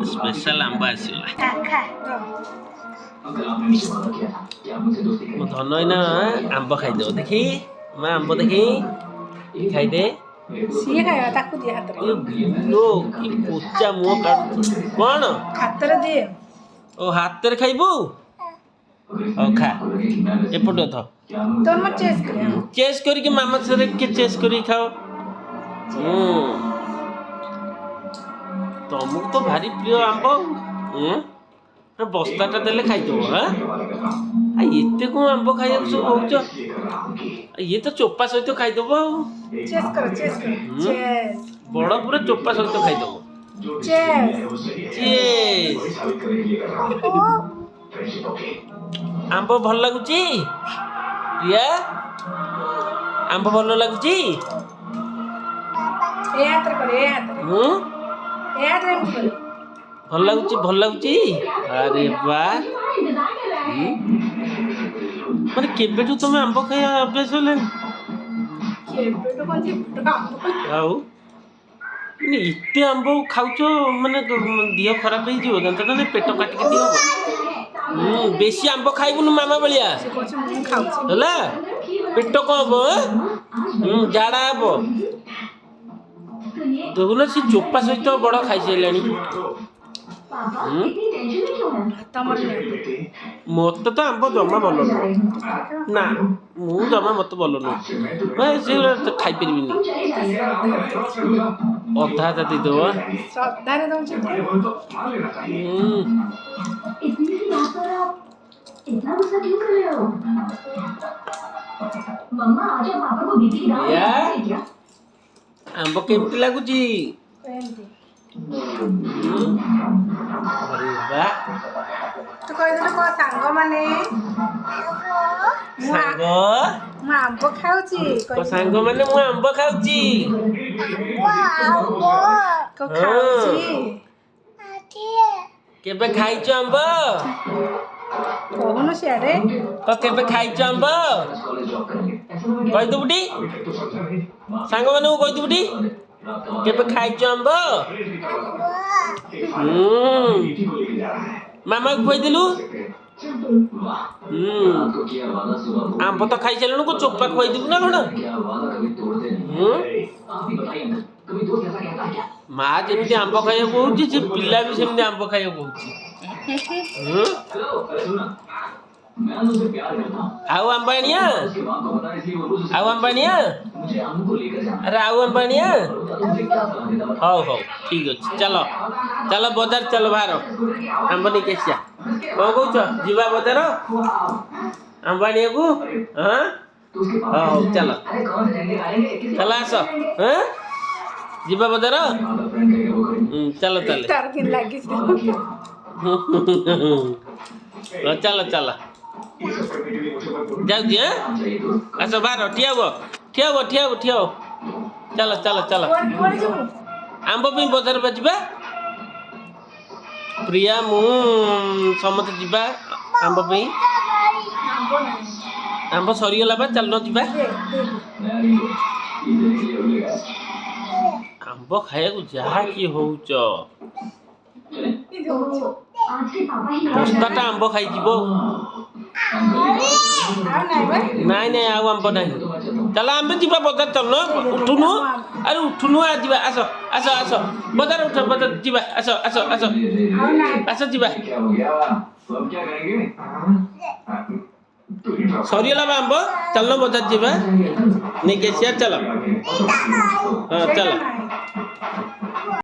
Special आंब आसला मो धन ना आंब खाईदेव देखी मैं आंब देखी खाईदे ସିଏ ଖାଇବା ତାକୁ ଦିଏ ହାତରେ लो कि पोचा मुह काट कौन ହାତରେ ଦିଏ ओ हाथ रे खाइबू ओ खा एपटे थ ତୋର ମୁଁ ଚେସ୍ କରେ चेस करी कि मामा सरे के चेस करी खाओ तुमको तो भारी प्रिय आंब बस्ताटा देले खाइदेव हाँ एते को आंब खाइबा सब होउछ ये तो चोपा सहित खाइदेव चेस करो चेस बड़ पूरा चोपा सहित खाइदेव चेस आंब भल लगुची प्रिया आंब भल लगुची ए हाତରେ କରେ ଏ ହାତରେ ଏମିତି କରେ भल लगुची अरे वाह माने केबेठू तुम आंब खाया अभ्यास होलेन କେବେଠୁ କଣ आउ ମାନେ ଏତେ ଆମ୍ବ ଖାଉଛ ମାନେ ଦେହ ଖରାପ ହେଇଯିବ ଜାଣିଛ ନା ପେଟ କାଟିକି ଦିଅ ବେଶୀ ଆମ୍ବ ଖାଇବୁନି ମାମା ଭଳିଆ ସେ କହୁଛି ମୁଁ ଖାଉଛି ହେଲା ପେଟ କଣ ହବ ଝାଡ଼ା ହବ ଦେଖୁନ ସେ ଚୋପା ସହିତ ବଡ଼ ଖାଇସାରିଲାଣି ତମର ମତେ ତ ଆମ୍ବ ଜମା ଭଲ ନୁହଁ ନା ମୁଁ ଜମା ମତେ ଭଲ ନୁହଁ ସେ ଖାଇପାରିବିନି ଅଧା ଅଧା ଦେଇଦେବ ଶ୍ରଦ୍ଧାରେ ଦଉଛି इतना गुस्सा क्यों कर रहे हो? मम्मा आज आप पापा को बीपी की दवा या? है क्या? आंब केमती लागुची ଏମିତି अरे वाह ତୁ କହିଦେଲୁ କଣ ସାଙ୍ଗମାନେ ସାଙ୍ଗ ମୁଁ ଆମ୍ବ ଖାଉଛି ତ ସାଙ୍ଗ ମାନେ ମୁଁ ଆମ୍ବ ଖାଉଛି ଖାଉଛି କେବେ ଖାଇଛ ଆମ୍ବ କହୁନୁ ସିଆଡେ ତ କେବେ ଖାଇଛ ଆମ୍ବ କହିଦେବୁ ଟି ସାଙ୍ଗମାନଙ୍କୁ କହିଦେବୁ ଟି କେବେ ଖାଇଛ ଆମ୍ବ ମାମାକୁ କହିଦେଲୁ ଆମ୍ବ ତ ଖାଇସାରିଲୁଣି କୋଉ ଚୋପା ଖୁଆଇଦେବୁ ନା କଣ ମା ଯେମିତି ଆମ୍ବ ଖାଇବାକୁ କହୁଛି ସେ ପିଲା ବି ସେମିତି ଆମ୍ବ ଖାଇବାକୁ କହୁଛି ଆଉ ଆମ୍ବାଣିଆ ଆଉ ଆମ୍ବାଣିଆ ଆରେ ଆଉ ଆମ୍ବାଣିଆ ହଉ ହଉ ଠିକ ଅଛି ଚାଲ ଚାଲ ବଜାର ଚାଲ ବାହାର ଆମ୍ବ ନେଇକି ଆସିବା କଣ କହୁଛ ଯିବା ବଜାର ଆମ୍ବ ଆଣିବାକୁ ହଁ ହଉ ଚାଲ ଚାଲ ଆସ ହଁ ଯିବା ବଜାର ଚାଲ ଚାଲ ତାର କି ଲାଗିଛି ଚାଲ ଚାଲ ଯାଉଛି ଆସ ବାହାର ଠିଆ ହବ ଚାଲ ଚାଲ ଚାଲ କୁଆଡେ ଯିବୁ ଆମ୍ବ ପାଇଁ ବଜାର ବା ଯିବା ପ୍ରିୟା ମୁଁ ସମସ୍ତେ ଯିବା ଆମ୍ବ ପାଇଁ ଆମ୍ବ ନାହିଁ ଆମ୍ବ ସରିଗଲା ବା ଚାଲୁନ ଯିବା ଆମ୍ବ ଖାଇବାକୁ ଯାହା କି ହଉଛ ବସ୍ତାଟା ଆମ୍ବ ଖାଇଯିବ ନାଇଁ ନାଇଁ ଆଉ ଆମ୍ବ ନାହିଁ ଚାଲ ଆମେ ଯିବା ବଜାର ଚାଲୁନ ଉଠୁନୁ ଆରେ ଉଠୁନୁ ଯିବା ଆସ ଆସ ଆସ ବଜାର ଉଠ ବଜାର ଯିବା ଆସ ଆସ ଆସ ଆସ ଯିବା ସରିଗଲା ବା ଆମ୍ବ ଚାଲୁନ ବଜାର ଯିବା ନେଇକି ଆସିବା ଚାଲ ହଁ ଚାଲ